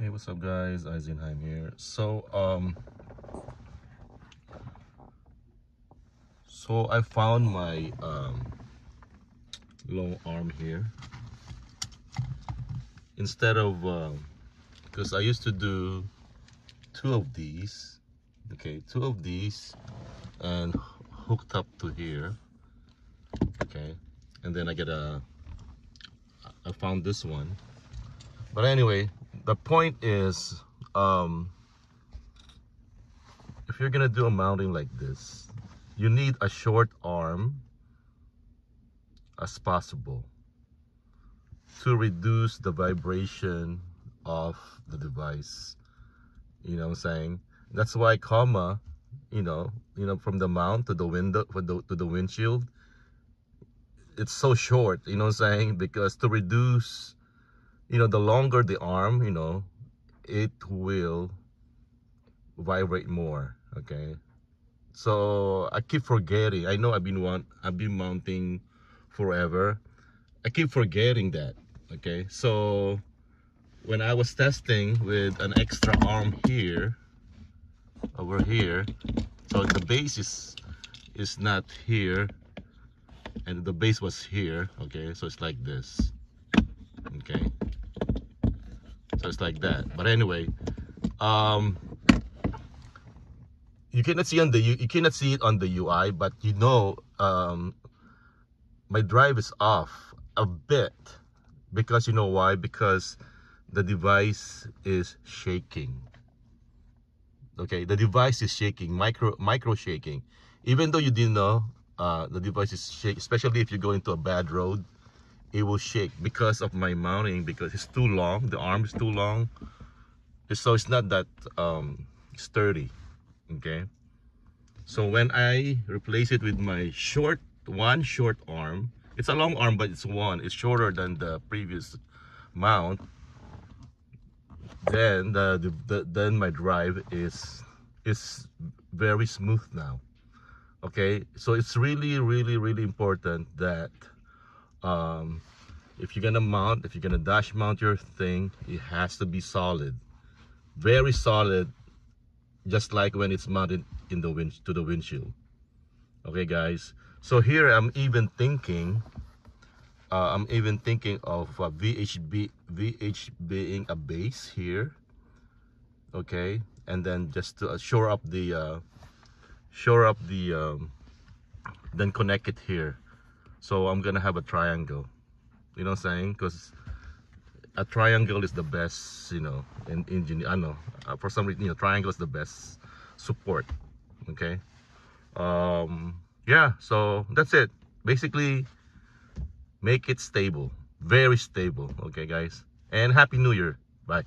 Hey, what's up guys? Eisenheim here. So I found my long arm here. Instead of because I used to do two of these, okay, two of these and hooked up to here, okay, and then I found this one. But anyway, the point is, if you're gonna do a mounting like this, you need a short arm as possible to reduce the vibration of the device. You know what I'm saying? That's why comma, from the mount to the window to the windshield, it's so short, you know what I'm saying? Because to reduce, the longer the arm, it will vibrate more, okay? So I keep forgetting. I know I've been mounting forever. I keep forgetting that, okay? So when I was testing with an extra arm here, over here, so the base is not here and the base was here, okay? So it's like this, okay? So it's like that. But anyway, you cannot see it on the UI, but my drive is off a bit because you know why? Because the device is shaking. Okay, the device is shaking, micro shaking. Even though you didn't know, the device is shaking, especially if you go into a bad road, it will shake because of my mounting, because it's too long, the arm is too long. So it's not that sturdy, okay? So when I replace it with my short arm, it's a long arm, but it's shorter than the previous mount. Then then my drive is very smooth now. Okay, so it's really important that if you're gonna dash mount your thing, it has to be solid, very solid, just like when it's mounted in the to the windshield. Okay guys, so here I'm even thinking of VH being a base here, okay, and then just to shore up the then connect it here. So I'm gonna have a triangle, you know what I'm saying? Because a triangle is the best, in engineer. I know, for some reason, triangle is the best support, okay? Yeah, so that's it. Basically, make it stable, very stable, okay guys? And Happy New Year. Bye.